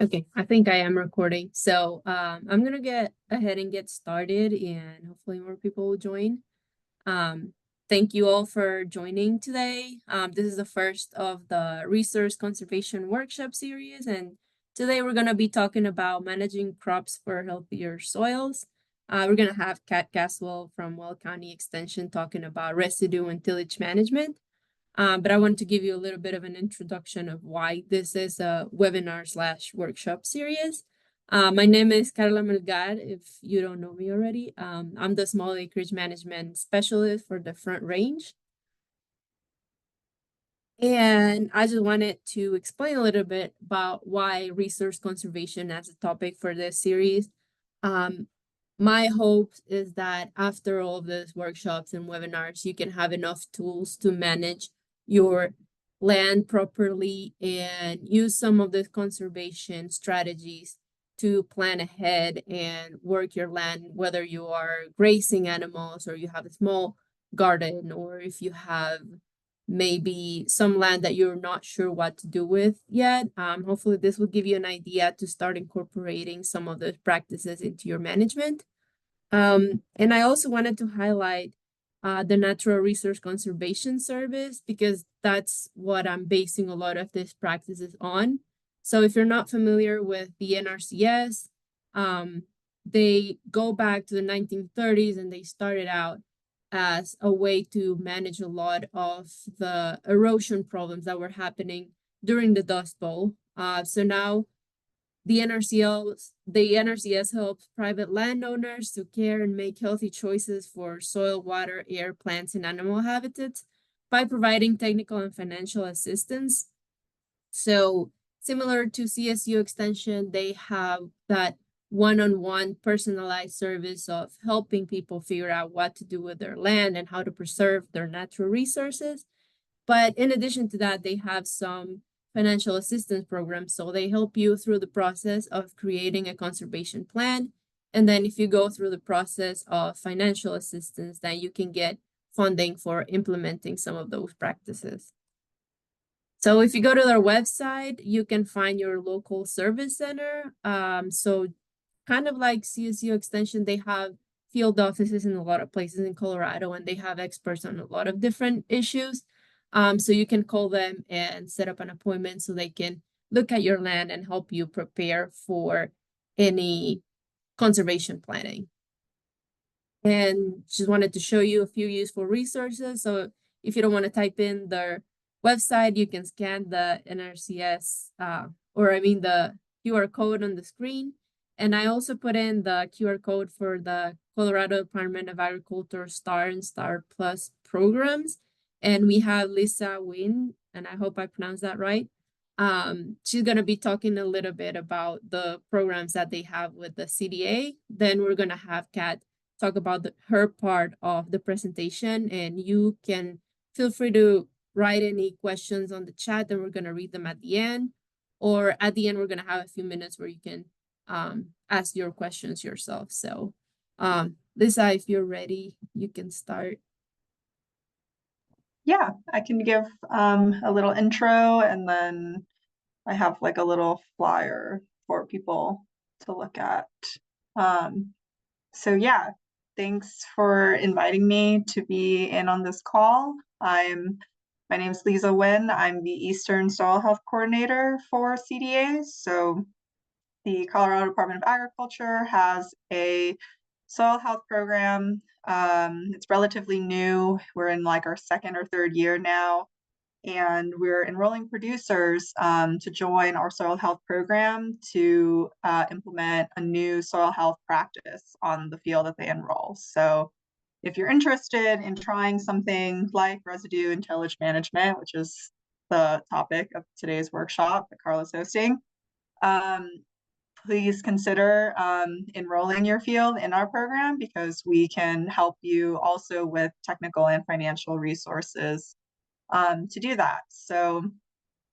Okay, I think I am recording. So I'm gonna get ahead and get started, and hopefully more people will join. Um, Thank you all for joining today. This is the first of the Resource Conservation Workshop series, and today we're gonna be talking about managing crops for healthier soils. We're gonna have Kat Caswell from Well County Extension talking about residue and tillage management. But I want to give you a little bit of an introduction of why this is a webinar/workshop series. My name is Carla Melgar, if you don't know me already. I'm the small acreage management specialist for the Front Range. And I just wanted to explain a little bit about why resource conservation as a topic for this series. Um, my hope is that after all of these workshops and webinars, you can have enough tools to manage your land properly and use some of the conservation strategies to plan ahead and work your land, whether you are grazing animals or you have a small garden, or if you have maybe some land that you're not sure what to do with yet. Hopefully this will give you an idea to start incorporating some of those practices into your management. And I also wanted to highlight the Natural Resource Conservation Service, because that's what I'm basing a lot of these practices on. So if you're not familiar with the NRCS, they go back to the 1930s, and they started out as a way to manage a lot of the erosion problems that were happening during the Dust Bowl. So now the NRCS helps private landowners to care and make healthy choices for soil, water, air, plants, and animal habitats by providing technical and financial assistance. So similar to CSU Extension, they have that one-on-one personalized service of helping people figure out what to do with their land and how to preserve their natural resources. But in addition to that, they have some financial assistance programs. So they help you through the process of creating a conservation plan. And then if you go through the process of financial assistance, then you can get funding for implementing some of those practices. So if you go to their website, you can find your local service center. So kind of like CSU Extension, they have field offices in a lot of places in Colorado, and they have experts on a lot of different issues. So you can call them and set up an appointment so they can look at your land and help you prepare for any conservation planning. And just wanted to show you a few useful resources. So if you don't want to type in their website, you can scan the NRCS, the QR code on the screen. And I also put in the QR code for the Colorado Department of Agriculture STAR and STAR Plus programs. And we have Lisa Wynn, and I hope I pronounced that right. She's going to be talking a little bit about the programs that they have with the CDA. Then we're going to have Kat talk about her part of the presentation, and you can feel free to write any questions on the chat, and we're going to read them at the end. Or at the end, we're going to have a few minutes where you can ask your questions yourself. So Lisa, if you're ready, you can start. Yeah, I can give a little intro, and then I have like a little flyer for people to look at. So yeah, thanks for inviting me to be in on this call. My name is Lisa Wynn. I'm the Eastern Soil Health Coordinator for CDAs. So the Colorado Department of Agriculture has a soil health program. It's relatively new. We're in like our second or third year now, and we're enrolling producers to join our soil health program to implement a new soil health practice on the field that they enroll. So if you're interested in trying something like residue and tillage management, which is the topic of today's workshop that Carla's hosting, please consider enrolling your field in our program, because we can help you also with technical and financial resources to do that. So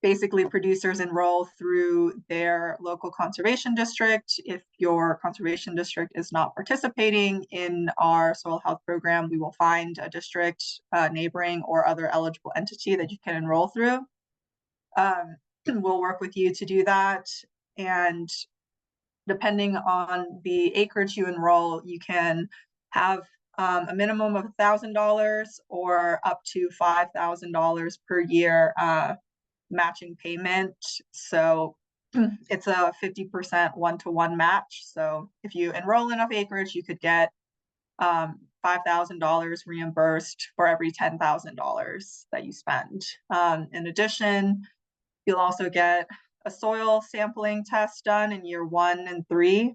basically, producers enroll through their local conservation district. If your conservation district is not participating in our soil health program, we will find a district, neighboring or other eligible entity that you can enroll through. We'll work with you to do that. And depending on the acreage you enroll, you can have a minimum of $1,000 or up to $5,000 per year matching payment. So it's a 50% one-to-one match. So if you enroll enough acreage, you could get $5,000 reimbursed for every $10,000 that you spend. In addition, you'll also get a soil sampling test done in year 1 and 3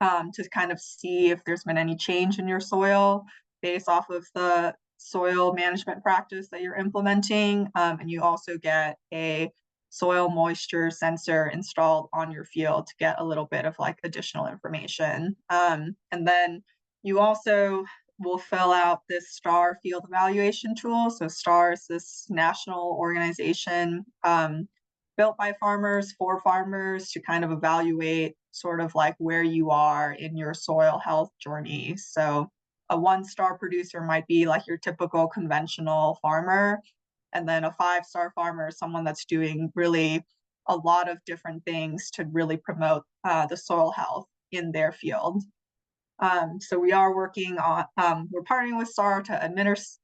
to kind of see if there's been any change in your soil based off of the soil management practice that you're implementing. And you also get a soil moisture sensor installed on your field to get a little bit of like additional information. And then you also will fill out this STAR field evaluation tool. So STAR is this national organization built by farmers for farmers to kind of evaluate sort of like where you are in your soil health journey. So a 1-star producer might be like your typical conventional farmer. And then a 5-star farmer is someone that's doing really a lot of different things to really promote the soil health in their field. So we are working on, we're partnering with STAR to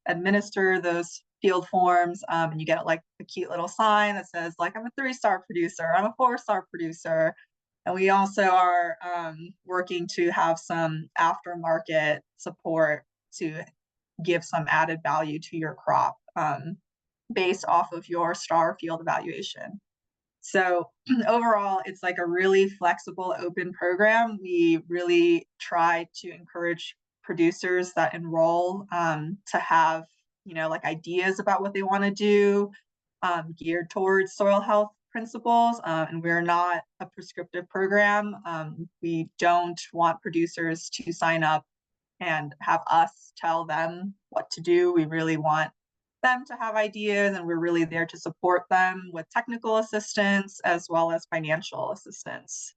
administer those field forms, and you get like a cute little sign that says like, I'm a 3-star producer, I'm a 4-star producer. And we also are working to have some aftermarket support to give some added value to your crop based off of your STAR field evaluation. So overall, it's like a really flexible, open program. We really try to encourage producers that enroll to have, you know, like ideas about what they want to do, geared towards soil health principles. And we're not a prescriptive program. We don't want producers to sign up and have us tell them what to do. We really want them to have ideas, and we're really there to support them with technical assistance as well as financial assistance.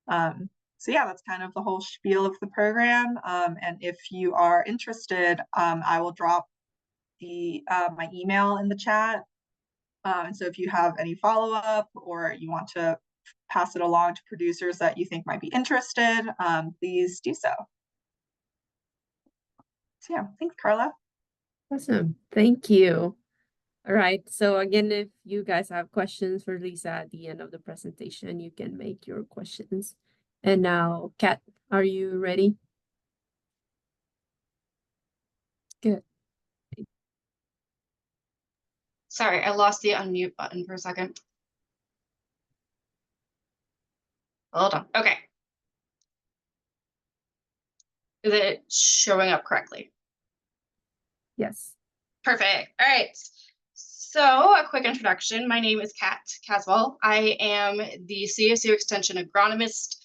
So yeah, that's kind of the whole spiel of the program. And if you are interested, I will drop the my email in the chat. And so if you have any follow-up or you want to pass it along to producers that you think might be interested, please do so. So yeah, thanks, Carla. Awesome. Thank you. All right. So again, if you guys have questions for Lisa at the end of the presentation, you can make your questions. And now, Kat, are you ready? Good. Sorry, I lost the unmute button for a second. Hold on. Okay. Is it showing up correctly? Yes. Perfect. All right. So a quick introduction. My name is Kat Caswell. I am the CSU Extension agronomist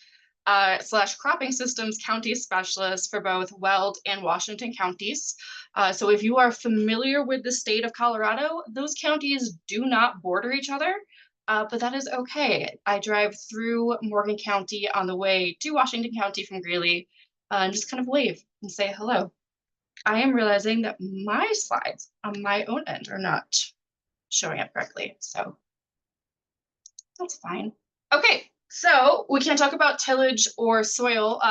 / cropping systems county specialist for both Weld and Washington counties. So if you are familiar with the state of Colorado, those counties do not border each other, but that is okay. I drive through Morgan County on the way to Washington County from Greeley and just kind of wave and say hello. I am realizing that my slides on my own end are not showing up correctly, so that's fine. Okay, so we can't talk about tillage or soil,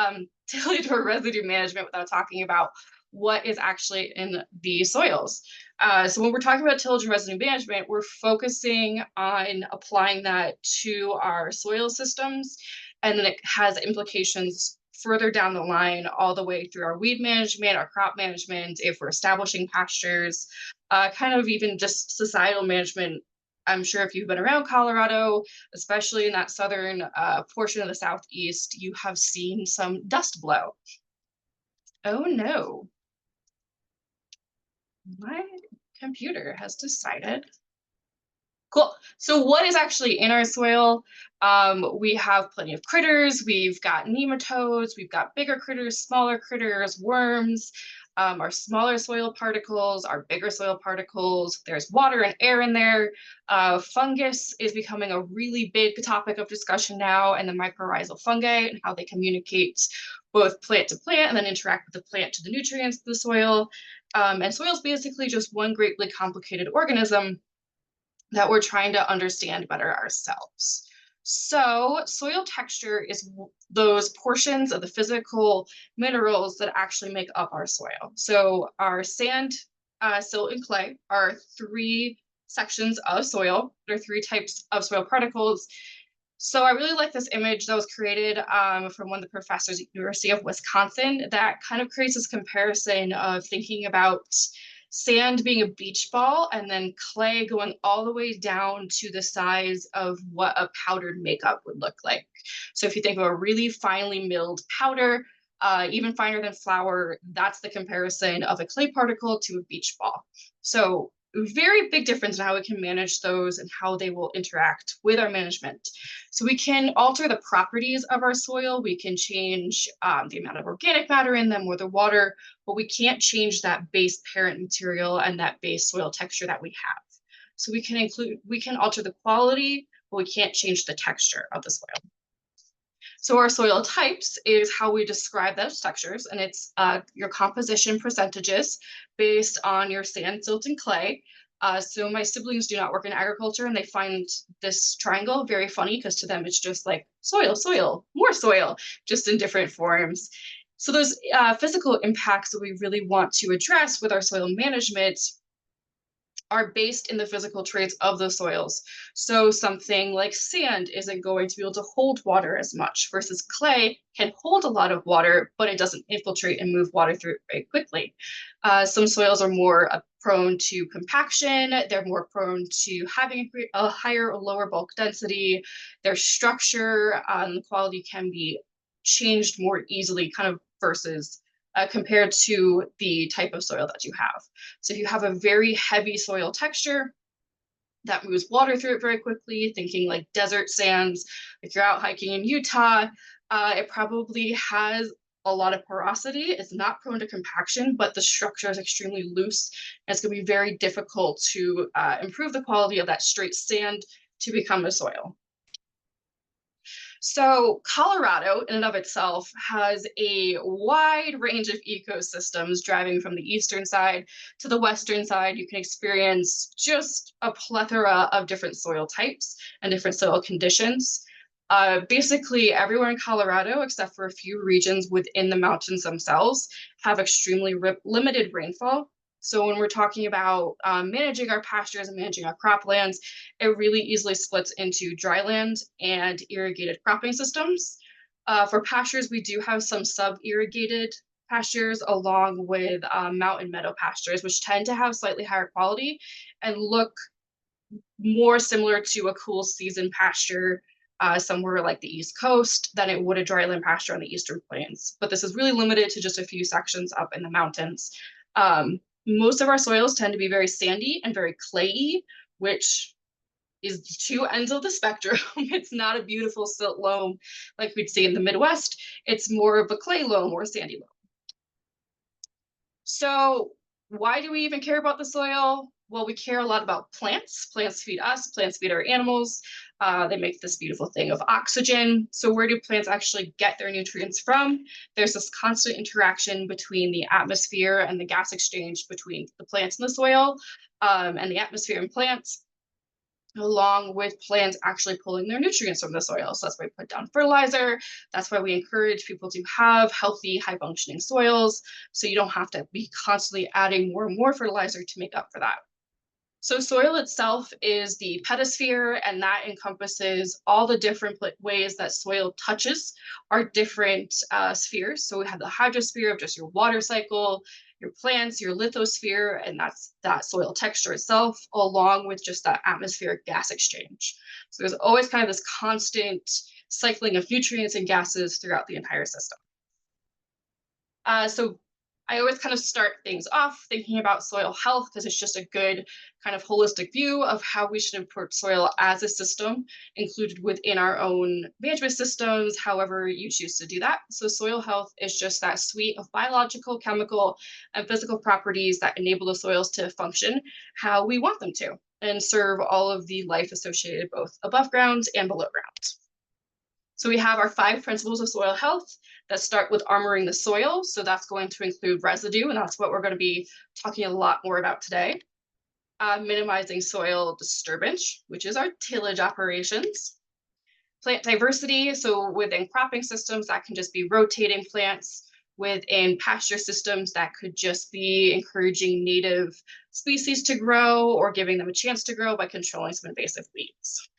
tillage or residue management without talking about what is actually in the soils. So when we're talking about tillage and residue management, we're focusing on applying that to our soil systems, and then it has implications further down the line, all the way through our weed management, our crop management, if we're establishing pastures, kind of even just societal management. I'm sure if you've been around Colorado, especially in that southern portion of the Southeast, you have seen some dust blow. Oh no. My computer has decided. Cool. So what is actually in our soil? We have plenty of critters. We've got nematodes. We've got bigger critters, smaller critters, worms, our smaller soil particles, our bigger soil particles. There's water and air in there. Fungus is becoming a really big topic of discussion now, and the mycorrhizal fungi and how they communicate both plant to plant and then interact with the plant to the nutrients of the soil. And soil is basically just one greatly complicated organism that we're trying to understand better ourselves. So soil texture is those portions of the physical minerals that actually make up our soil. So our sand, silt, and clay are three sections of soil. There are three types of soil particles. So I really like this image that was created from one of the professors at University of Wisconsin that kind of creates this comparison of thinking about sand being a beach ball and then clay going all the way down to the size of what a powdered makeup would look like. So if you think of a really finely milled powder, even finer than flour, that's the comparison of a clay particle to a beach ball. So very big difference in how we can manage those and how they will interact with our management. So we can alter the properties of our soil. We can change the amount of organic matter in them or the water, but we can't change that base parent material and that base soil texture that we have. So we can alter the quality, but we can't change the texture of the soil. So our soil types is how we describe those textures, and it's your composition percentages based on your sand, silt, and clay. So my siblings do not work in agriculture, and they find this triangle very funny because to them it's just like soil, soil, more soil, just in different forms. So those physical impacts that we really want to address with our soil management are based in the physical traits of the soils. So something like sand isn't going to be able to hold water as much versus clay can hold a lot of water, but it doesn't infiltrate and move water through it very quickly. Some soils are more prone to compaction. They're more prone to having a higher or lower bulk density. Their structure and quality can be changed more easily kind of versus compared to the type of soil that you have. So if you have a very heavy soil texture that moves water through it very quickly, thinking like desert sands, if you're out hiking in Utah, it probably has a lot of porosity. It's not prone to compaction, but the structure is extremely loose. And it's going to be very difficult to improve the quality of that straight sand to become a soil. So Colorado in and of itself has a wide range of ecosystems driving from the eastern side to the western side. You can experience just a plethora of different soil types and different soil conditions. Basically everywhere in Colorado, except for a few regions within the mountains themselves, have extremely limited rainfall. So when we're talking about managing our pastures and managing our croplands, it really easily splits into dryland and irrigated cropping systems. For pastures, we do have some sub-irrigated pastures along with mountain meadow pastures, which tend to have slightly higher quality and look more similar to a cool season pasture somewhere like the East Coast than it would a dryland pasture on the Eastern Plains. But this is really limited to just a few sections up in the mountains. Most of our soils tend to be very sandy and very clayey, which is two ends of the spectrum. It's not a beautiful silt loam like we'd see in the Midwest. It's more of a clay loam or a sandy loam. So why do we even care about the soil? Well, we care a lot about plants. Plants feed us, plants feed our animals. They make this beautiful thing of oxygen. So where do plants actually get their nutrients from? There's this constant interaction between the atmosphere and the gas exchange between the plants and the soil, and the atmosphere and plants, along with plants actually pulling their nutrients from the soil. So that's why we put down fertilizer. That's why we encourage people to have healthy, high-functioning soils, so you don't have to be constantly adding more and more fertilizer to make up for that. So soil itself is the pedosphere, and that encompasses all the different ways that soil touches our different spheres. So we have the hydrosphere of just your water cycle, your plants, your lithosphere, and that's that soil texture itself, along with just that atmospheric gas exchange. So there's always kind of this constant cycling of nutrients and gases throughout the entire system. So I always kind of start things off thinking about soil health because it's just a good kind of holistic view of how we should approach soil as a system included within our own management systems, however you choose to do that. So soil health is just that suite of biological, chemical, and physical properties that enable the soils to function how we want them to and serve all of the life associated both above ground and below ground. So we have our 5 principles of soil health that start with armoring the soil. So that's going to include residue, and that's what we're going to be talking a lot more about today. Minimizing soil disturbance, which is our tillage operations. Plant diversity, so within cropping systems, that can just be rotating plants. Within pasture systems, that could just be encouraging native species to grow or giving them a chance to grow by controlling some invasive weeds.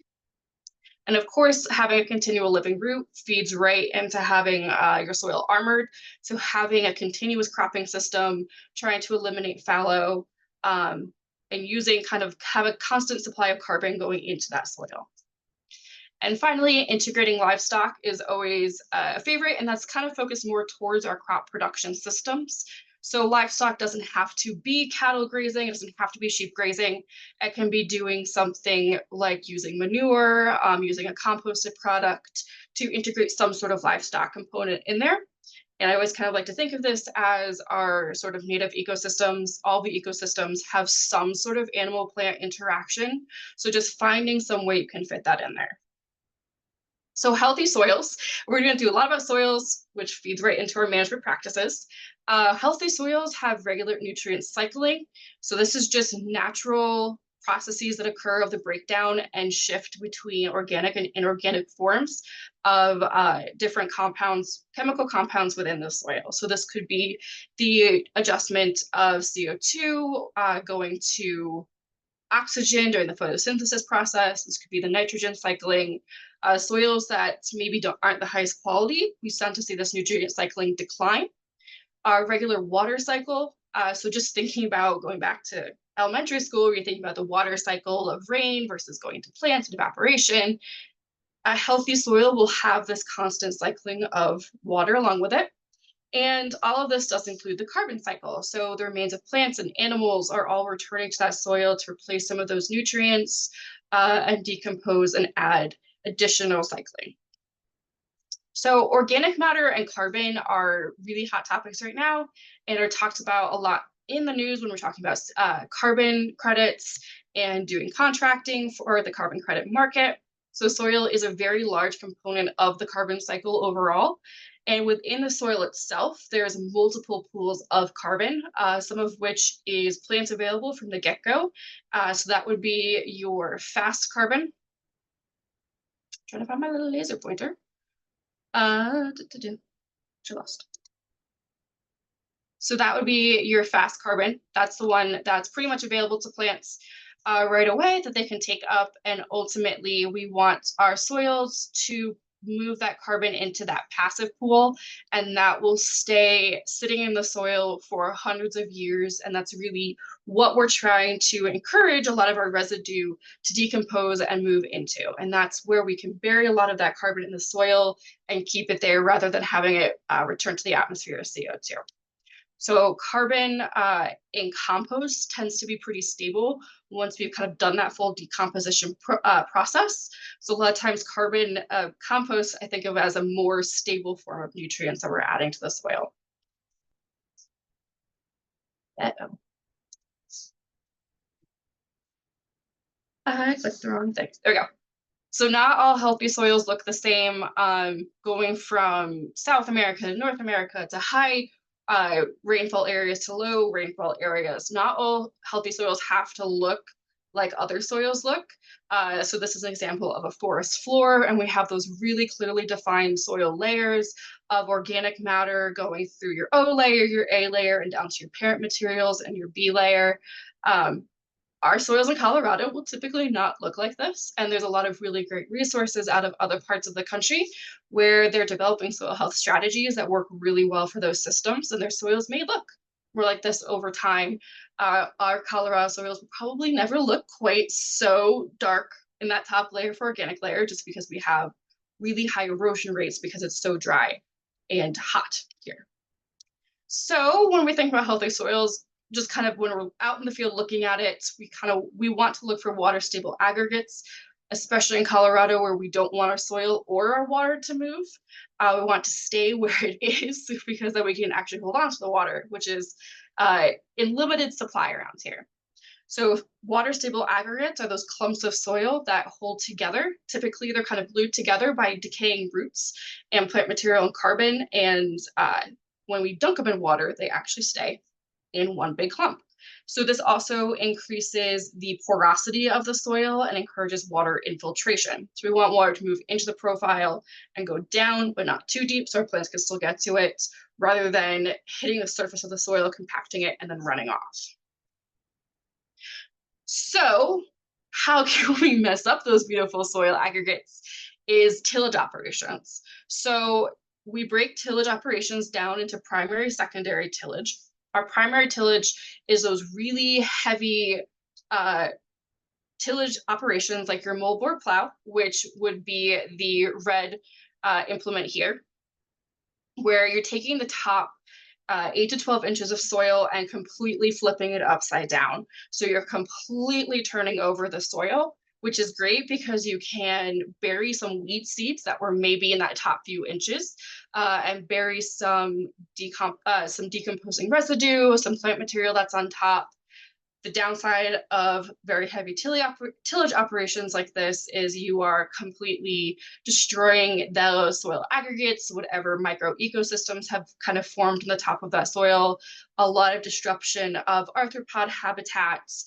And of course, having a continual living root feeds right into having your soil armored. So having a continuous cropping system, trying to eliminate fallow, and using have a constant supply of carbon going into that soil. And finally, integrating livestock is always a favorite, and that's kind of focused more towards our crop production systems. So livestock doesn't have to be cattle grazing, it doesn't have to be sheep grazing. It can be doing something like using manure, using a composted product to integrate some sort of livestock component in there. And I always kind of like to think of this as our sort of native ecosystems. All the ecosystems have some sort of animal-plant interaction. So just finding some way you can fit that in there. So healthy soils, we're going to do a lot about soils, which feeds right into our management practices. Healthy soils have regular nutrient cycling. So this is just natural processes that occur of the breakdown and shift between organic and inorganic forms of different compounds, chemical compounds within the soil. So this could be the adjustment of CO2 going to oxygen during the photosynthesis process. This could be the nitrogen cycling. Soils that maybe aren't the highest quality, we start to see this nutrient cycling decline. Our regular water cycle, so just thinking about going back to elementary school, where you're thinking about the water cycle of rain versus going to plants and evaporation. A healthy soil will have this constant cycling of water along with it. And all of this does include the carbon cycle. So the remains of plants and animals are all returning to that soil to replace some of those nutrients and decompose and add additional cycling. So organic matter and carbon are really hot topics right now and are talked about a lot in the news when we're talking about carbon credits and doing contracting for the carbon credit market. So soil is a very large component of the carbon cycle overall. And within the soil itself, there's multiple pools of carbon, some of which is plants available from the get-go. So that would be your fast carbon. Trying to find my little laser pointer. She lost. So that would be your fast carbon. That's the one that's pretty much available to plants right away that they can take up. And ultimately, we want our soils to move that carbon into that passive pool, and that will stay sitting in the soil for hundreds of years. And that's really what we're trying to encourage a lot of our residue to decompose and move into. And that's where we can bury a lot of that carbon in the soil and keep it there rather than having it return to the atmosphere as CO2. So carbon in compost tends to be pretty stable once we've kind of done that full decomposition process. So a lot of times carbon compost, I think of as a more stable form of nutrients that we're adding to the soil. I clicked the wrong thing. There we go. So not all healthy soils look the same. Going from South America to North America to high rainfall areas to low rainfall areas. Not all healthy soils have to look like other soils look. So this is an example of a forest floor, and we have those really clearly defined soil layers of organic matter going through your O layer, your A layer, and down to your parent materials and your B layer. Our soils in Colorado will typically not look like this, and there's a lot of really great resources out of other parts of the country where they're developing soil health strategies that work really well for those systems, and their soils may look more like this over time. Our Colorado soils will probably never look quite so dark in that top layer for organic layer, just because we have really high erosion rates because it's so dry and hot here. So when we think about healthy soils, just kind of when we're out in the field looking at it, we want to look for water stable aggregates, especially in Colorado where we don't want our soil or our water to move. We want to stay where it is because then we can actually hold on to the water, which is in limited supply around here. So water stable aggregates are those clumps of soil that hold together. Typically, they're kind of glued together by decaying roots and plant material and carbon. And when we dunk them in water, they actually stay in one big clump. So this also increases the porosity of the soil and encourages water infiltration. So we want water to move into the profile and go down, but not too deep, so our plants can still get to it, rather than hitting the surface of the soil, compacting it, and then running off. So how can we mess up those beautiful soil aggregates is tillage operations. So we break tillage operations down into primary, secondary tillage. Our primary tillage is those really heavy tillage operations like your moldboard plow, which would be the red implement here, where you're taking the top 8 to 12 inches of soil and completely flipping it upside down. So you're completely turning over the soil, which is great because you can bury some weed seeds that were maybe in that top few inches, and bury some decomposing residue, some plant material that's on top. The downside of very heavy tillage operations like this is you are completely destroying those soil aggregates, whatever micro ecosystems have kind of formed in the top of that soil, a lot of disruption of arthropod habitats.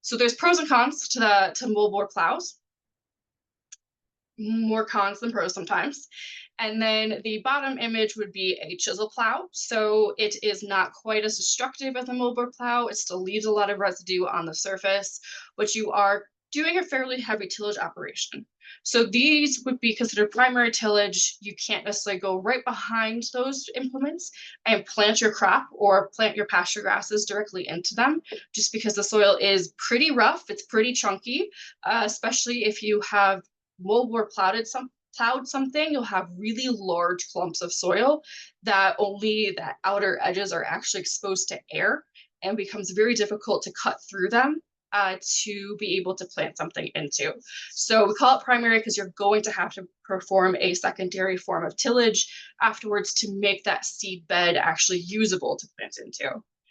So there's pros and cons to moldboard plows. More cons than pros sometimes. And then the bottom image would be a chisel plow. So it is not quite as destructive as a moldboard plow. It still leaves a lot of residue on the surface, but you are doing a fairly heavy tillage operation. So these would be considered primary tillage. You can't necessarily go right behind those implements and plant your crop or plant your pasture grasses directly into them, just because the soil is pretty rough. It's pretty chunky, especially if you have moldboard plowed something, you'll have really large clumps of soil that only the outer edges are actually exposed to air, and becomes very difficult to cut through them to be able to plant something into. So we call it primary because you're going to have to perform a secondary form of tillage afterwards to make that seed bed actually usable to plant into.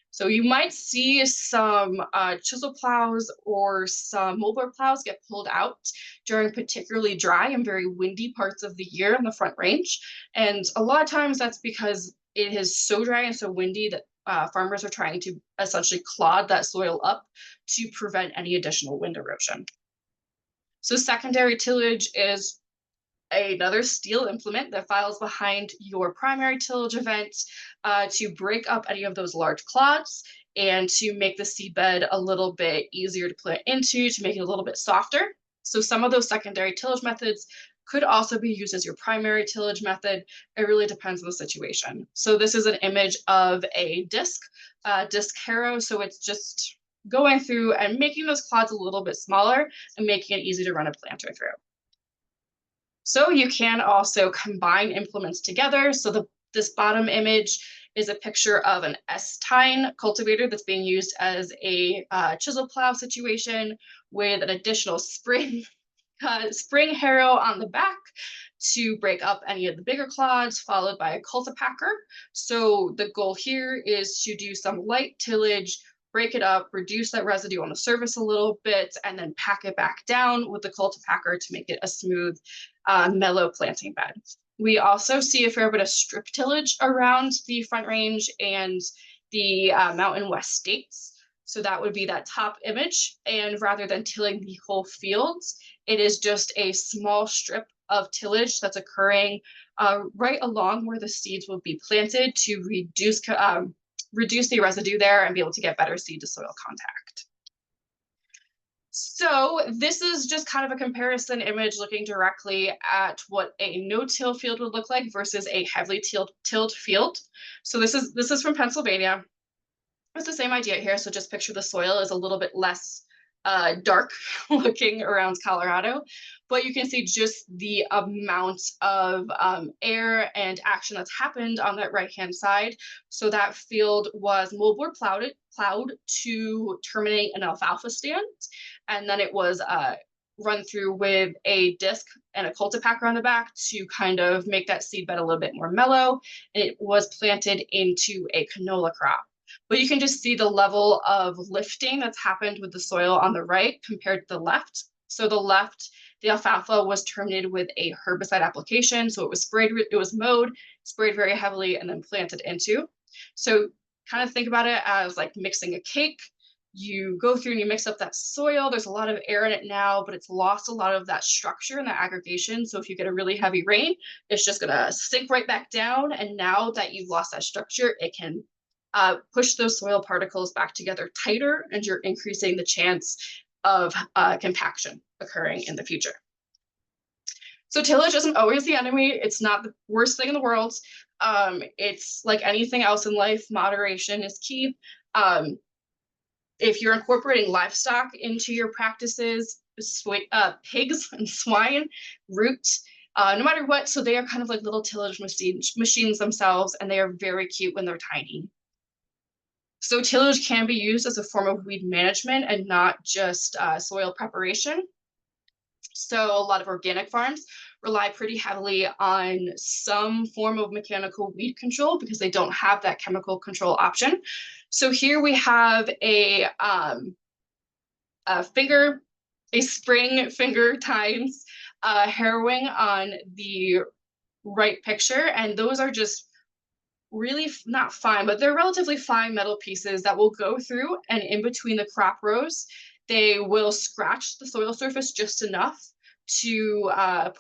So you might see some chisel plows or some moldboard plows get pulled out during particularly dry and very windy parts of the year in the Front Range. And a lot of times that's because it is so dry and so windy that farmers are trying to essentially clod that soil up to prevent any additional wind erosion. So secondary tillage is another steel implement that files behind your primary tillage event to break up any of those large clods and to make the seedbed a little bit easier to plant into, to make it a little bit softer. So some of those secondary tillage methods could also be used as your primary tillage method. It really depends on the situation. So this is an image of a disc harrow. So it's just going through and making those clods a little bit smaller and making it easy to run a planter through. So you can also combine implements together. So this bottom image is a picture of an S-tine cultivator that's being used as a chisel plow situation with an additional spring harrow on the back to break up any of the bigger clods, followed by a cultipacker. So the goal here is to do some light tillage, break it up, reduce that residue on the surface a little bit, and then pack it back down with the cultipacker to make it a smooth, mellow planting bed. We also see a fair bit of strip tillage around the Front Range and the Mountain West states. So that would be that top image. And rather than tilling the whole fields, it is just a small strip of tillage that's occurring right along where the seeds will be planted to reduce the residue there and be able to get better seed to soil contact. So this is just kind of a comparison image looking directly at what a no-till field would look like versus a heavily tilled field. So this is from Pennsylvania. It's the same idea here. So just picture the soil is a little bit less dark looking around Colorado, but you can see just the amount of air and action that's happened on that right-hand side. So that field was moldboard plowed to terminate an alfalfa stand, and then it was run through with a disc and a cultipacker on the back to kind of make that seed bed a little bit more mellow. It was planted into a canola crop. But you can just see the level of lifting that's happened with the soil on the right compared to the left. So the left, the alfalfa was terminated with a herbicide application. So it was sprayed, it was mowed, sprayed very heavily, and then planted into. So kind of think about it as like mixing a cake. You go through and you mix up that soil. There's a lot of air in it now, but it's lost a lot of that structure and that aggregation. So if you get a really heavy rain, it's just gonna sink right back down. And now that you've lost that structure, it can push those soil particles back together tighter, and you're increasing the chance of compaction occurring in the future. So tillage isn't always the enemy. It's not the worst thing in the world. It's like anything else in life, moderation is key. If you're incorporating livestock into your practices, pigs and swine, root, no matter what, so they are kind of like little tillage machines themselves, and they are very cute when they're tiny. So tillage can be used as a form of weed management and not just soil preparation. So a lot of organic farms rely pretty heavily on some form of mechanical weed control because they don't have that chemical control option. So here we have a spring finger tines harrowing on the right picture, and those are just really not fine, but they're relatively fine metal pieces that will go through, and in between the crop rows, they will scratch the soil surface just enough to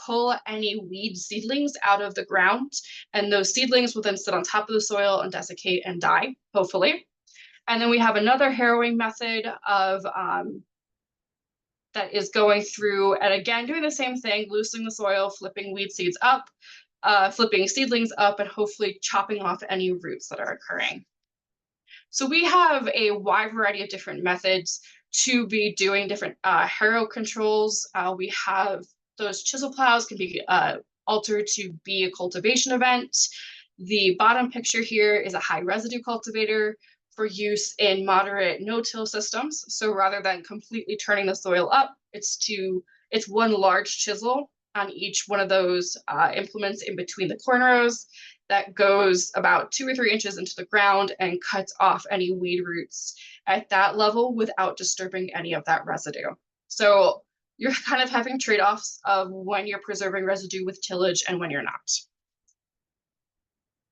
pull any weed seedlings out of the ground. And those seedlings will then sit on top of the soil and desiccate and die, hopefully. And then we have another harrowing method of that is going through and again doing the same thing, loosening the soil, flipping weed seeds up, flipping seedlings up, and hopefully chopping off any roots that are occurring. So we have a wide variety of different methods to be doing different harrow controls. We have those chisel plows can be altered to be a cultivation event. The bottom picture here is a high residue cultivator for use in moderate no-till systems. So rather than completely turning the soil up, it's one large chisel on each one of those implements in between the corn rows that goes about 2 or 3 inches into the ground and cuts off any weed roots at that level without disturbing any of that residue. So you're kind of having trade-offs of when you're preserving residue with tillage and when you're not.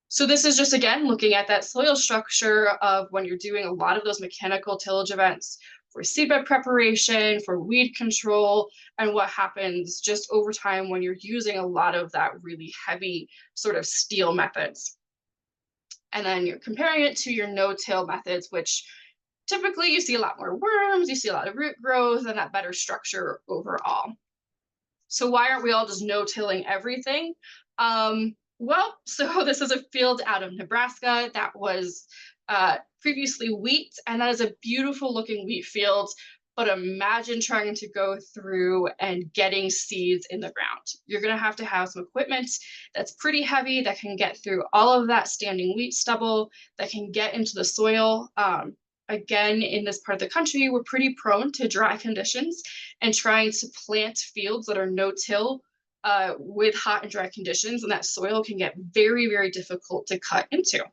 So this is just, again, looking at that soil structure of when you're doing a lot of those mechanical tillage events for seedbed preparation, for weed control, and what happens just over time when you're using a lot of that really heavy sort of steel methods. And then you're comparing it to your no-till methods, which typically you see a lot more worms, you see a lot of root growth, and that better structure overall. So why aren't we all just no-tilling everything? Well, so this is a field out of Nebraska that was previously wheat, and that is a beautiful looking wheat field. But imagine trying to go through and getting seeds in the ground. You're going to have some equipment that's pretty heavy that can get through all of that standing wheat stubble, that can get into the soil. Again, in this part of the country, we're pretty prone to dry conditions, and trying to plant fields that are no-till with hot and dry conditions, and that soil can get very, very difficult to cut into.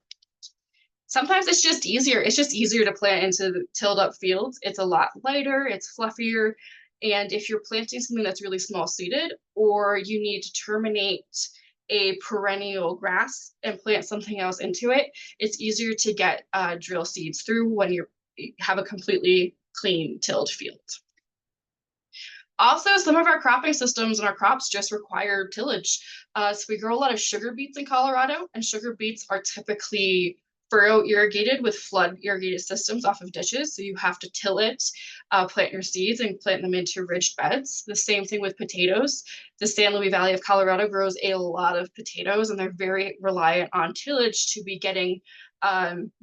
Sometimes it's just easier. It's just easier to plant into the tilled up fields. It's a lot lighter, it's fluffier. And if you're planting something that's really small seeded, or you need to terminate a perennial grass and plant something else into it, it's easier to get drill seeds through when you have a completely clean tilled field. Also, some of our cropping systems and our crops just require tillage. So we grow a lot of sugar beets in Colorado, and sugar beets are typically furrow irrigated with flood irrigated systems off of ditches. So you have to till it, plant your seeds, and plant them into ridged beds. The same thing with potatoes. The San Luis Valley of Colorado grows a lot of potatoes, and they're very reliant on tillage to be getting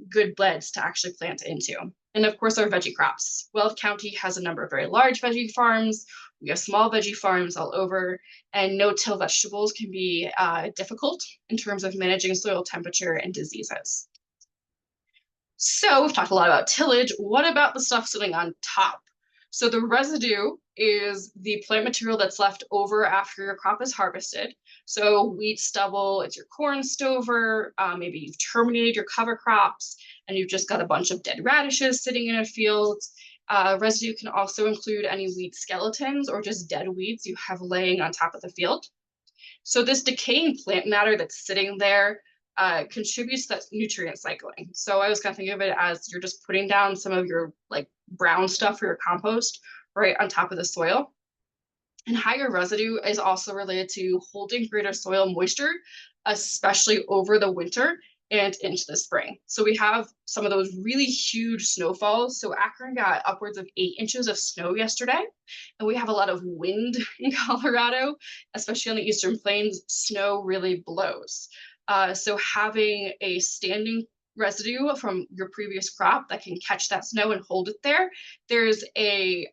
good beds to actually plant into. And of course, our veggie crops. Weld County has a number of very large veggie farms. We have small veggie farms all over, and no-till vegetables can be difficult in terms of managing soil temperature and diseases. So we've talked a lot about tillage. What about the stuff sitting on top? So the residue is the plant material that's left over after your crop is harvested. So wheat stubble, it's your corn stover, maybe you've terminated your cover crops and you've just got a bunch of dead radishes sitting in a field. Residue can also include any weed skeletons or just dead weeds you have laying on top of the field. So this decaying plant matter that's sitting there contributes to that nutrient cycling. So I was kind of thinking of it as you're just putting down some of your like brown stuff for your compost right on top of the soil. And higher residue is also related to holding greater soil moisture, especially over the winter and into the spring. So we have some of those really huge snowfalls. So Akron got upwards of 8 inches of snow yesterday, and we have a lot of wind in Colorado, especially on the Eastern Plains. Snow really blows. So having a standing residue from your previous crop that can catch that snow and hold it there, there's a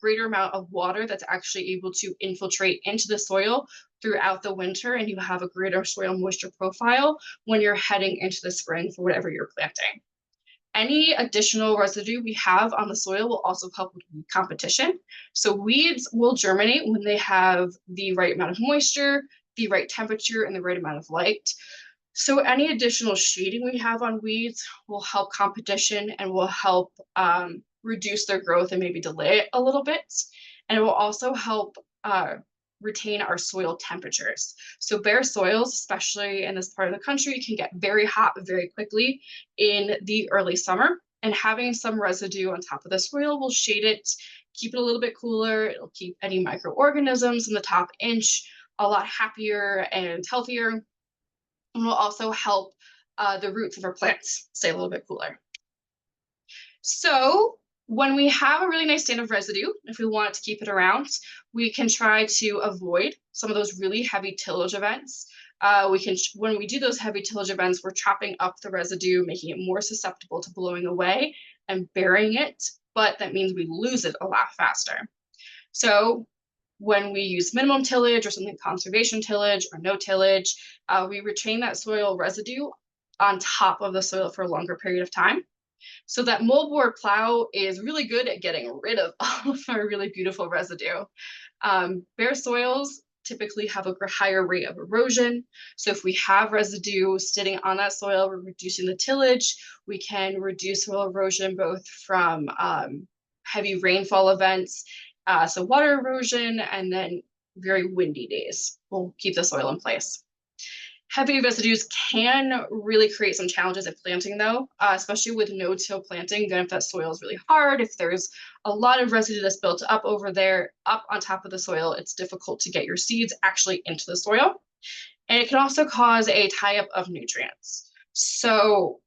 greater amount of water that's actually able to infiltrate into the soil throughout the winter, and you have a greater soil moisture profile when you're heading into the spring for whatever you're planting. Any additional residue we have on the soil will also help with weed competition. So weeds will germinate when they have the right amount of moisture, the right temperature, and the right amount of light. So any additional shading we have on weeds will help competition and will help reduce their growth and maybe delay it a little bit. And it will also help retain our soil temperatures. So bare soils, especially in this part of the country, can get very hot very quickly in the early summer. And having some residue on top of the soil will shade it, keep it a little bit cooler. It'll keep any microorganisms in the top inch a lot happier and healthier. And will also help the roots of our plants stay a little bit cooler. So when we have a really nice stand of residue, if we want to keep it around, we can try to avoid some of those really heavy tillage events. When we do those heavy tillage events, we're chopping up the residue, making it more susceptible to blowing away and burying it, but that means we lose it a lot faster. So when we use minimum tillage or something conservation tillage or no tillage, we retain that soil residue on top of the soil for a longer period of time. So that moldboard plow is really good at getting rid of all of our really beautiful residue. Bare soils typically have a higher rate of erosion. So if we have residue sitting on that soil, we're reducing the tillage. We can reduce soil erosion both from heavy rainfall events, so water erosion, and then very windy days will keep the soil in place. Heavy residues can really create some challenges at planting though, especially with no-till planting. Then if that soil is really hard, if there's a lot of residue that's built up over there, up on top of the soil, it's difficult to get your seeds actually into the soil. And it can also cause a tie-up of nutrients. So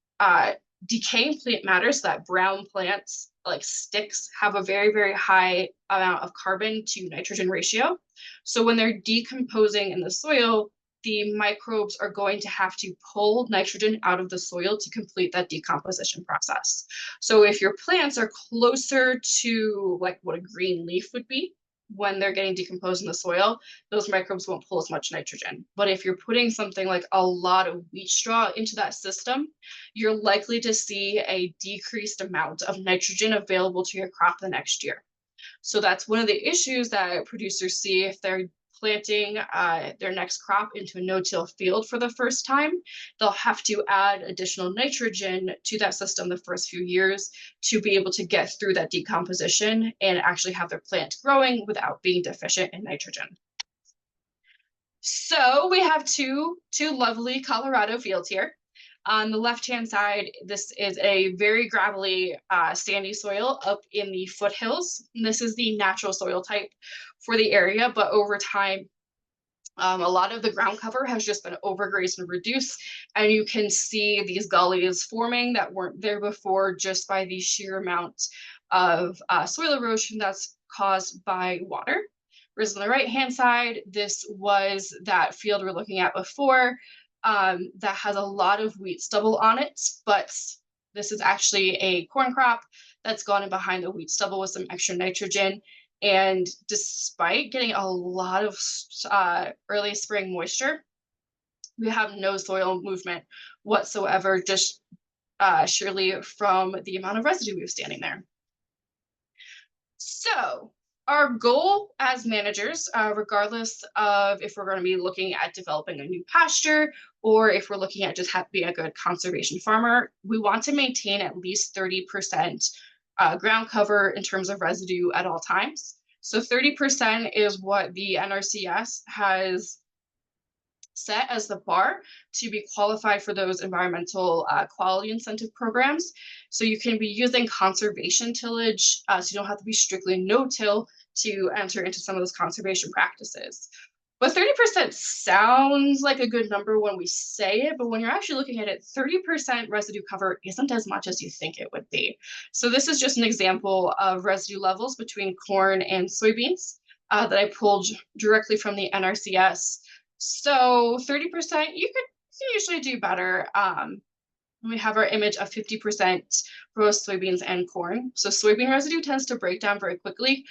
decaying plant matter, so that brown plants like sticks have a very, very high amount of carbon to nitrogen ratio. So when they're decomposing in the soil, the microbes are going to have to pull nitrogen out of the soil to complete that decomposition process. So if your plants are closer to like what a green leaf would be when they're getting decomposed in the soil, those microbes won't pull as much nitrogen. But if you're putting something like a lot of wheat straw into that system, you're likely to see a decreased amount of nitrogen available to your crop the next year. So that's one of the issues that producers see if they're planting their next crop into a no-till field for the first time. They'll have to add additional nitrogen to that system the first few years to be able to get through that decomposition and actually have their plant growing without being deficient in nitrogen. So we have two lovely Colorado fields here. On the left-hand side, this is a very gravelly, sandy soil up in the foothills. And this is the natural soil type for the area, but over time, a lot of the ground cover has just been overgrazed and reduced, and you can see these gullies forming that weren't there before just by the sheer amount of soil erosion that's caused by water. Whereas on the right-hand side, this was that field we're looking at before. That has a lot of wheat stubble on it, but this is actually a corn crop that's gone in behind the wheat stubble with some extra nitrogen. And despite getting a lot of early spring moisture, we have no soil movement whatsoever, just surely from the amount of residue we have standing there. So our goal as managers, regardless of if we're going to be looking at developing a new pasture or if we're looking at just being a good conservation farmer, we want to maintain at least 30% ground cover in terms of residue at all times. So 30% is what the NRCS has set as the bar to be qualified for those environmental quality incentive programs. So you can be using conservation tillage, so you don't have to be strictly no-till to enter into some of those conservation practices. But 30% sounds like a good number when we say it, but when you're actually looking at it, 30% residue cover isn't as much as you think it would be. So this is just an example of residue levels between corn and soybeans that I pulled directly from the NRCS. So 30%, you can usually do better. We have our image of 50% for both soybeans and corn. So soybean residue tends to break down very quickly.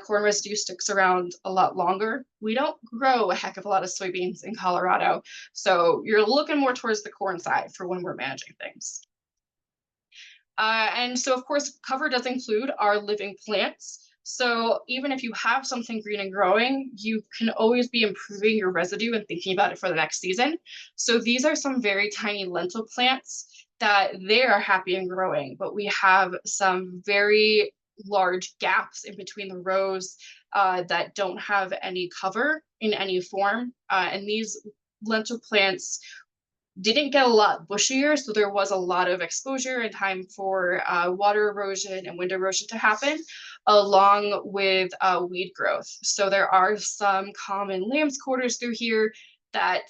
Corn residue sticks around a lot longer. We don't grow a heck of a lot of soybeans in Colorado. So you're looking more towards the corn side for when we're managing things. And so of course, cover does include our living plants. So even if you have something green and growing, you can always be improving your residue and thinking about it for the next season. So these are some very tiny lentil plants that they are happy and growing, but we have some very large gaps in between the rows that don't have any cover in any form. And these lentil plants didn't get a lot bushier, so there was a lot of exposure and time for water erosion and wind erosion to happen, along with weed growth. So there are some common lamb's quarters through here that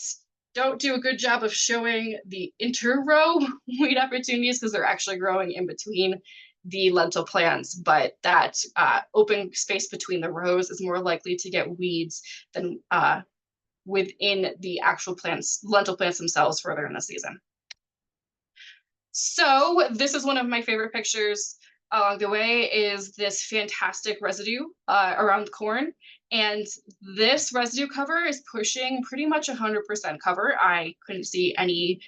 don't do a good job of showing the inter-row weed opportunities because they're actually growing in between the lentil plants, but that open space between the rows is more likely to get weeds than within the actual plants, lentil plants themselves further in the season. So this is one of my favorite pictures along the way is this fantastic residue around corn. And this residue cover is pushing pretty much 100% cover. I couldn't see any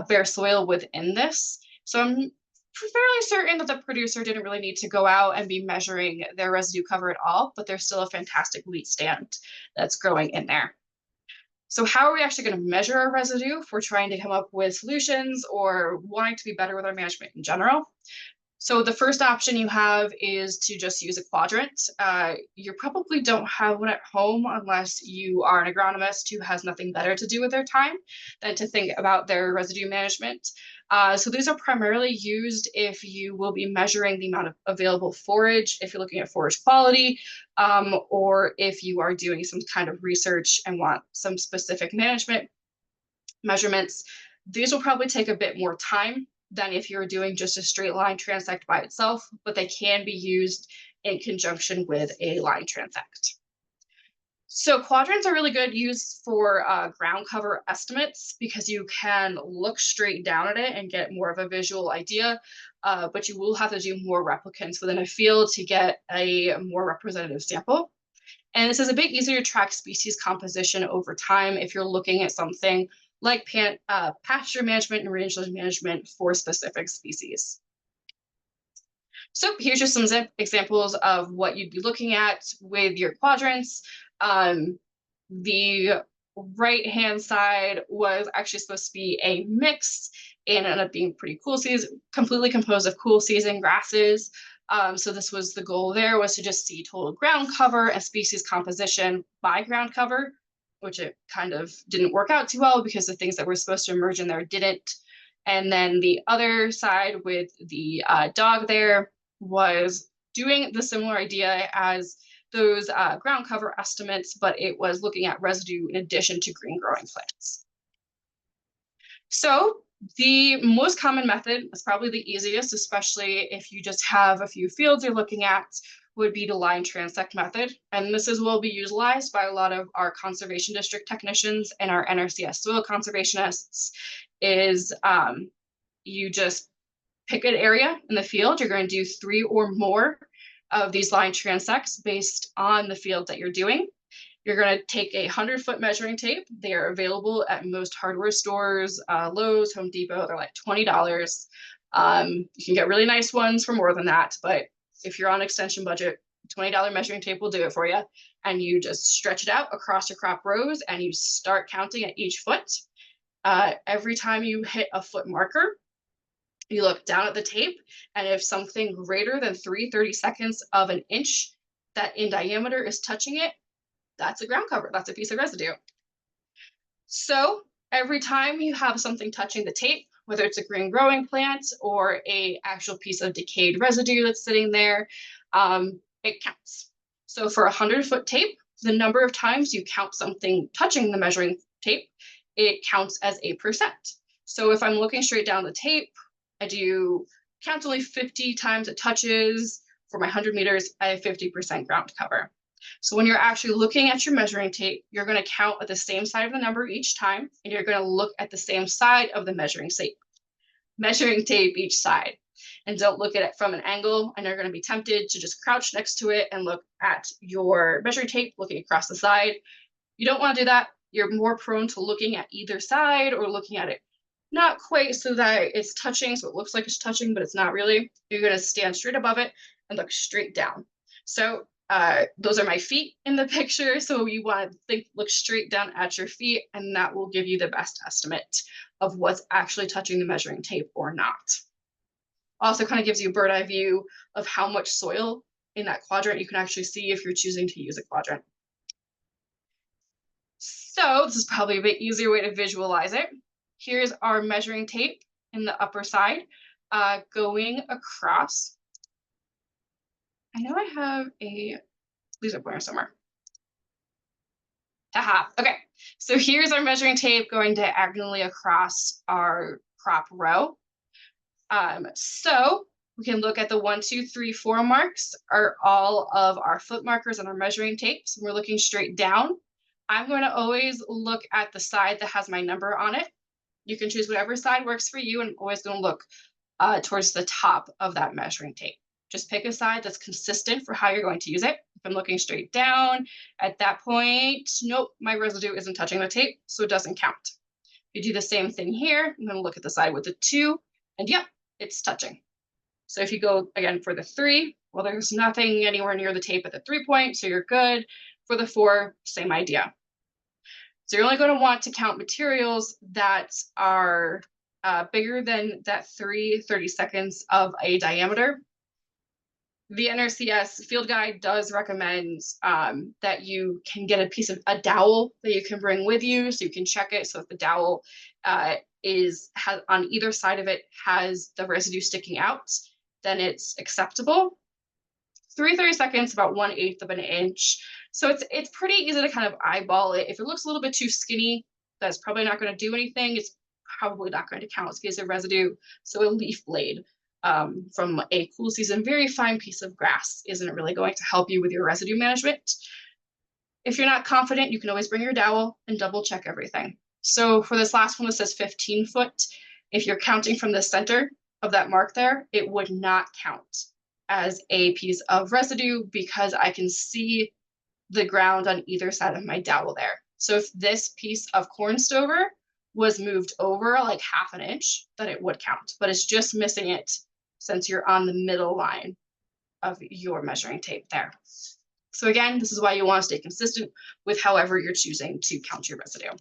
bare soil within this. So I'm fairly certain that the producer didn't really need to go out and be measuring their residue cover at all, but there's still a fantastic wheat stand that's growing in there. So how are we actually going to measure our residue if we're trying to come up with solutions or wanting to be better with our management in general? So the first option you have is to just use a quadrant. You probably don't have one at home unless you are an agronomist who has nothing better to do with their time than to think about their residue management. So these are primarily used if you will be measuring the amount of available forage, if you're looking at forage quality, or if you are doing some kind of research and want some specific management measurements. These will probably take a bit more time than if you're doing just a straight line transect by itself, but they can be used in conjunction with a line transect. So quadrants are really good used for ground cover estimates because you can look straight down at it and get more of a visual idea, but you will have to do more replicants within a field to get a more representative sample. And this is a bit easier to track species composition over time if you're looking at something like pasture management and rangeland management for specific species. So here's just some examples of what you'd be looking at with your quadrants. The right-hand side was actually supposed to be a mix and ended up being pretty cool season, completely composed of cool season grasses. So this was the goal there, was to just see total ground cover and species composition by ground cover, which it kind of didn't work out too well because the things that were supposed to emerge in there didn't. And then the other side with the dog there was doing the similar idea as those ground cover estimates, but it was looking at residue in addition to green growing plants. So the most common method is probably the easiest, especially if you just have a few fields you're looking at, would be the line transect method. And this will be utilized by a lot of our conservation district technicians and our NRCS soil conservationists, is you just pick an area in the field. You're going to do 3 or more of these line transects based on the field that you're doing. You're going to take a 100-foot measuring tape. They are available at most hardware stores, Lowe's, Home Depot. They're like $20. You can get really nice ones for more than that, but if you're on extension budget, $20 measuring tape will do it for you. And you just stretch it out across your crop rows and you start counting at each foot. Every time you hit a foot marker, you look down at the tape, and if something greater than 3/32 of an inch that in diameter is touching it, that's a ground cover. That's a piece of residue. So every time you have something touching the tape, whether it's a green growing plant or a actual piece of decayed residue that's sitting there, it counts. So for 100-foot tape, the number of times you count something touching the measuring tape, it counts as 8%. So if I'm looking straight down the tape, I do count only 50 times it touches. For my 100 meters, I have 50% ground cover. So when you're actually looking at your measuring tape, you're going to count at the same side of the number each time, and you're going to look at the same side of the measuring tape each side. And don't look at it from an angle, and you're going to be tempted to just crouch next to it and look at your measuring tape looking across the side. You don't want to do that. You're more prone to looking at either side or looking at it not quite so that it's touching, so it looks like it's touching, but it's not really. You're going to stand straight above it and look straight down. So those are my feet in the picture. So you want to look straight down at your feet, and that will give you the best estimate of what's actually touching the measuring tape or not. Also kind of gives you a bird's eye view of how much soil in that quadrant you can actually see if you're choosing to use a quadrant. So this is probably a bit easier way to visualize it. Here's our measuring tape in the upper side going across. I know I have a laser pointer somewhere. Aha, okay. So here's our measuring tape going diagonally across our crop row. So we can look at the 1, 2, 3, 4 marks are all of our foot markers on our measuring tape. So we're looking straight down. I'm going to always look at the side that has my number on it. You can choose whatever side works for you, and I'm always going to look towards the top of that measuring tape. Just pick a side that's consistent for how you're going to use it. If I'm looking straight down, at that point, nope, my residue isn't touching the tape, so it doesn't count. You do the same thing here. I'm going to look at the side with the 2, and yep, it's touching. So if you go again for the 3, well, there's nothing anywhere near the tape at the 3 point, so you're good. For the 4, same idea. So you're only going to want to count materials that are bigger than that 30 seconds of a diameter. The NRCS field guide does recommend that you can get a dowel that you can bring with you, so you can check it. So if the dowel has on either side of it has the residue sticking out, then it's acceptable. 30 seconds, about 1/8 of an inch. So it's pretty easy to kind of eyeball it. If it looks a little bit too skinny, that's probably not going to do anything. It's probably not going to count as a piece of residue. So a leaf blade from a cool season, very fine piece of grass isn't really going to help you with your residue management. If you're not confident, you can always bring your dowel and double check everything. So for this last one that says 15 foot, if you're counting from the center of that mark there, it would not count as a piece of residue because I can see the ground on either side of my dowel there. So if this piece of corn stover was moved over like 1/2 inch, then it would count, but it's just missing it since you're on the middle line of your measuring tape there. So again, this is why you want to stay consistent with however you're choosing to count your residue.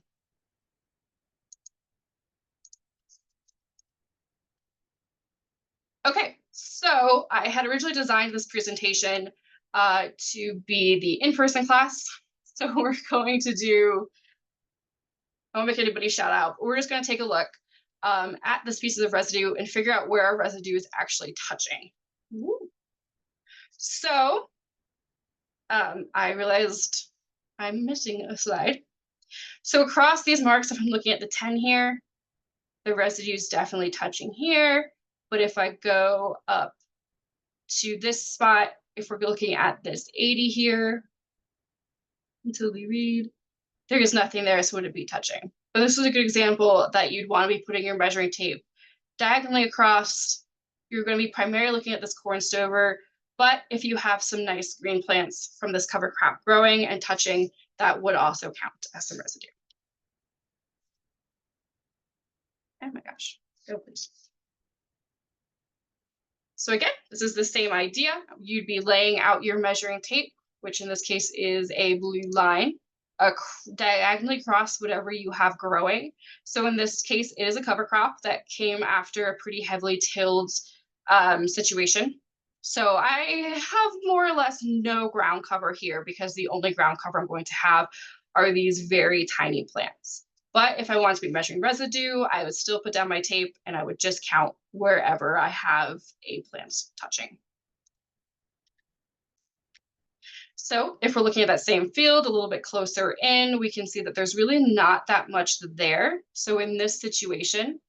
Okay, so I had originally designed this presentation to be the in-person class. So we're going to do, I won't make anybody shout out, but we're just going to take a look at this pieces of residue and figure out where our residue is actually touching. Ooh. So I realized I'm missing a slide. So across these marks, if I'm looking at the 10 here, the residue is definitely touching here. But if I go up to this spot, if we're looking at this 80 here, until we read, there is nothing there, so would it be touching? But this is a good example that you'd want to be putting your measuring tape diagonally across. You're going to be primarily looking at this corn stover, but if you have some nice green plants from this cover crop growing and touching, that would also count as some residue. Oh my gosh, go please. So again, this is the same idea. You'd be laying out your measuring tape, which in this case is a blue line, diagonally across whatever you have growing. So in this case, it is a cover crop that came after a pretty heavily tilled situation. So I have more or less no ground cover here because the only ground cover I'm going to have are these very tiny plants. But if I want to be measuring residue, I would still put down my tape and I would just count wherever I have a plant touching. So if we're looking at that same field a little bit closer in, we can see that there's really not that much there. So in this situation,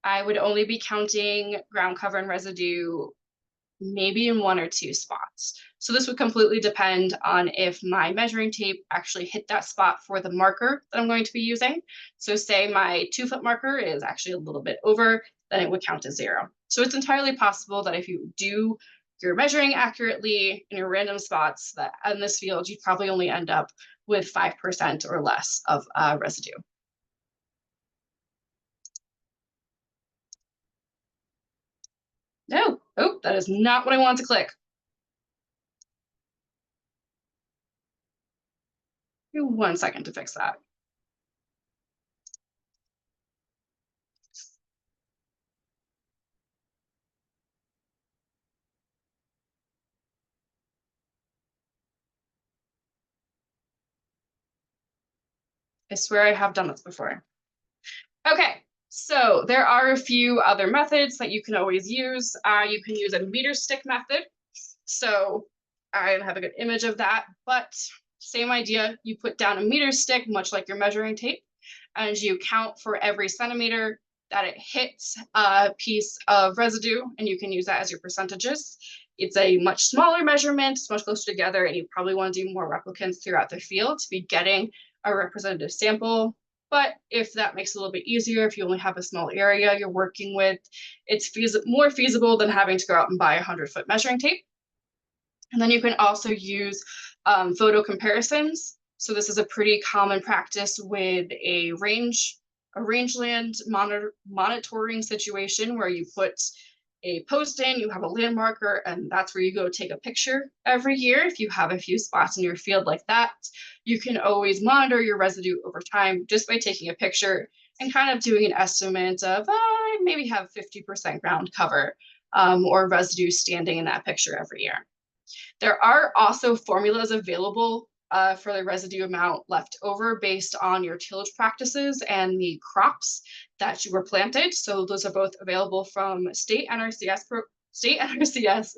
I would only be counting ground cover and residue maybe in 1 or 2 spots. So this would completely depend on if my measuring tape actually hit that spot for the marker that I'm going to be using. So say my 2-foot marker is actually a little bit over, then it would count as 0. So it's entirely possible that if you do your measuring accurately in your random spots, that in this field, you'd probably only end up with 5% or less of residue. No, oh, that is not what I want to click. Give me 1 second to fix that. I swear I have done this before. Okay, so there are a few other methods that you can always use. You can use a meter stick method. So I have a good image of that, but same idea. You put down a meter stick, much like your measuring tape, and you count for every centimeter that it hits a piece of residue, and you can use that as your percentages. It's a much smaller measurement, it's much closer together, and you probably want to do more replicants throughout the field to be getting a representative sample. But if that makes it a little bit easier, if you only have a small area you're working with, it's more feasible than having to go out and buy a 100-foot measuring tape. And then you can also use photo comparisons. So this is a pretty common practice with a rangeland monitoring situation where you put a post in, you have a land marker, and that's where you go take a picture every year. If you have a few spots in your field like that, you can always monitor your residue over time just by taking a picture and kind of doing an estimate of maybe have 50% ground cover or residue standing in that picture every year. There are also formulas available for the residue amount left over based on your tillage practices and the crops that you were planted. So those are both available from state NRCS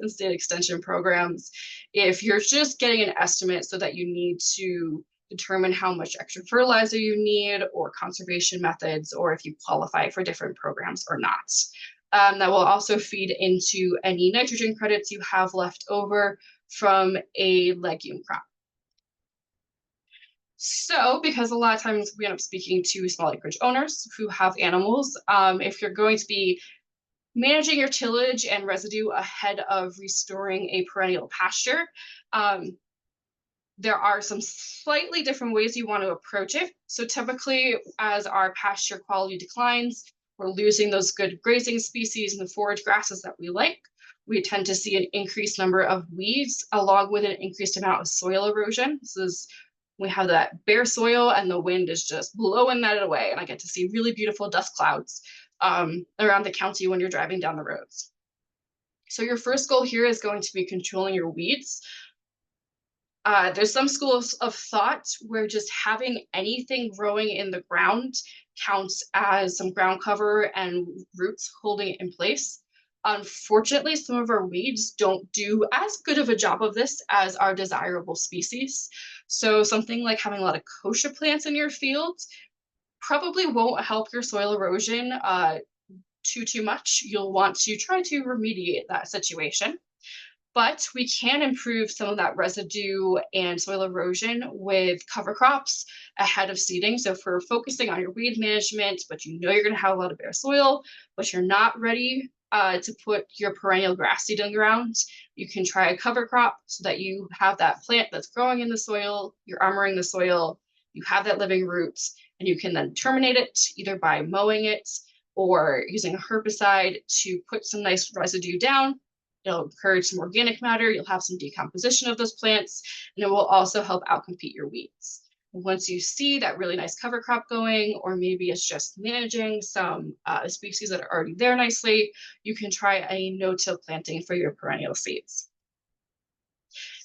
and state extension programs. If you're just getting an estimate so that you need to determine how much extra fertilizer you need or conservation methods, or if you qualify for different programs or not. That will also feed into any nitrogen credits you have left over from a legume crop. So, because a lot of times we end up speaking to small acreage owners who have animals, if you're going to be managing your tillage and residue ahead of restoring a perennial pasture, there are some slightly different ways you want to approach it. So typically, as our pasture quality declines, we're losing those good grazing species and the forage grasses that we like. We tend to see an increased number of weeds along with an increased amount of soil erosion. We have that bare soil and the wind is just blowing that away. And I get to see really beautiful dust clouds around the county when you're driving down the roads. So your first goal here is going to be controlling your weeds. There's some schools of thought where just having anything growing in the ground counts as some ground cover and roots holding it in place. Unfortunately, some of our weeds don't do as good of a job of this as our desirable species. So something like having a lot of kochia plants in your fields probably won't help your soil erosion too much. You'll want to try to remediate that situation. But we can improve some of that residue and soil erosion with cover crops ahead of seeding. So if we're focusing on your weed management, but you know you're going to have a lot of bare soil, but you're not ready to put your perennial grass seed in the ground, you can try a cover crop so that you have that plant that's growing in the soil, you're armoring the soil, you have that living roots, and you can then terminate it either by mowing it or using a herbicide to put some nice residue down. It'll encourage some organic matter, you'll have some decomposition of those plants, and it will also help outcompete your weeds. Once you see that really nice cover crop going, or maybe it's just managing some species that are already there nicely, you can try a no-till planting for your perennial seeds.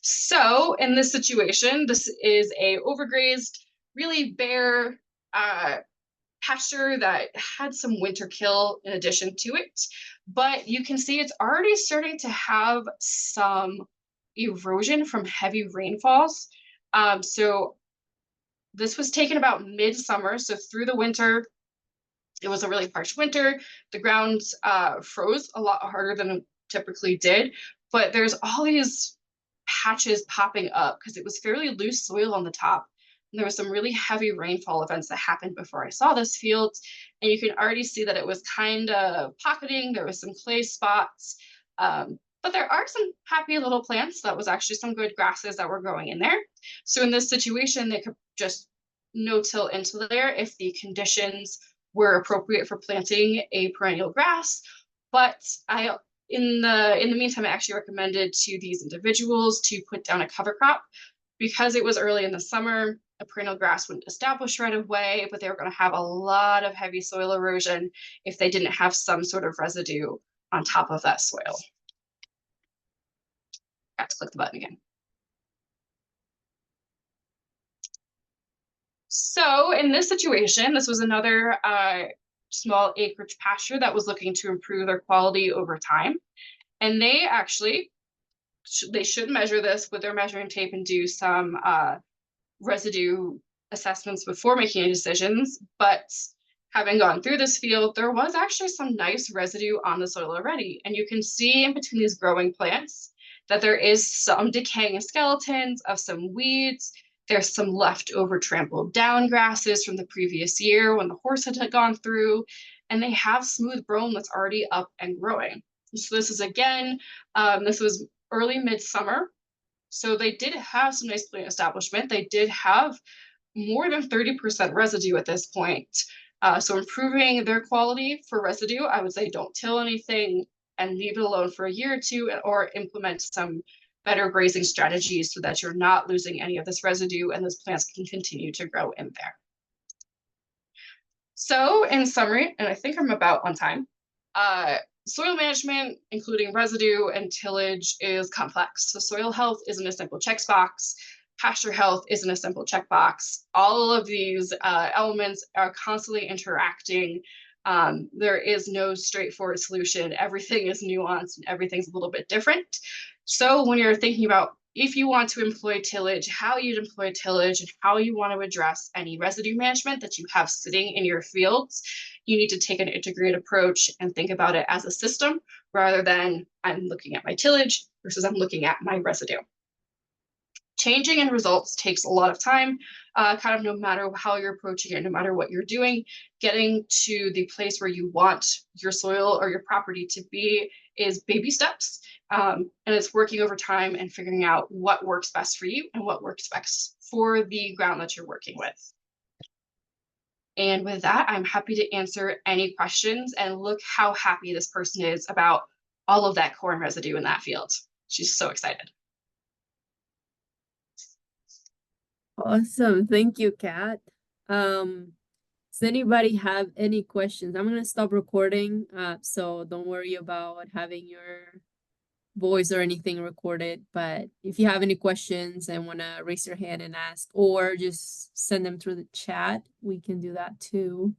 So in this situation, this is a overgrazed, really bare pasture that had some winter kill in addition to it, but you can see it's already starting to have some erosion from heavy rainfalls. So this was taken about midsummer, so through the winter, it was a really harsh winter. The ground froze a lot harder than it typically did, but there's all these patches popping up because it was fairly loose soil on the top. And there was some really heavy rainfall events that happened before I saw this field. And you can already see that it was kind of pocketing. There was some clay spots. But there are some happy little plants. That was actually some good grasses that were growing in there. So in this situation, they could just no-till into there if the conditions were appropriate for planting a perennial grass. But in the meantime, I actually recommended to these individuals to put down a cover crop because it was early in the summer. A perennial grass wouldn't establish right away, but they were going to have a lot of heavy soil erosion if they didn't have some sort of residue on top of that soil. Got to click the button again. So in this situation, this was another small acreage pasture that was looking to improve their quality over time. And they actually, they should measure this with their measuring tape and do some residue assessments before making any decisions. But having gone through this field, there was actually some nice residue on the soil already. And you can see in between these growing plants that there is some decaying skeletons of some weeds. There's some leftover trampled down grasses from the previous year when the horse had gone through, and they have smooth brome that's already up and growing. So this is again, this was early midsummer. So they did have some nice plant establishment. They did have more than 30% residue at this point. So improving their quality for residue, I would say don't till anything and leave it alone for a year or two, or implement some better grazing strategies so that you're not losing any of this residue and those plants can continue to grow in there. So in summary, and I think I'm about on time, soil management, including residue and tillage, is complex. So soil health isn't a simple checkbox. Pasture health isn't a simple checkbox. All of these elements are constantly interacting. There is no straightforward solution. Everything is nuanced and everything's a little bit different. So when you're thinking about if you want to employ tillage, how you'd employ tillage, and how you want to address any residue management that you have sitting in your fields, you need to take an integrated approach and think about it as a system rather than I'm looking at my tillage versus I'm looking at my residue. Changing in results takes a lot of time, kind of no matter how you're approaching it, no matter what you're doing. Getting to the place where you want your soil or your property to be is baby steps. And it's working over time and figuring out what works best for you and what works best for the ground that you're working with. And with that, I'm happy to answer any questions, and look how happy this person is about all of that corn residue in that field. She's so excited. Awesome. Thank you, Kat. Does anybody have any questions? I'm gonna stop recording, so don't worry about having your voice or anything recorded. But if you have any questions and wanna raise your hand and ask, or just send them through the chat, we can do that too.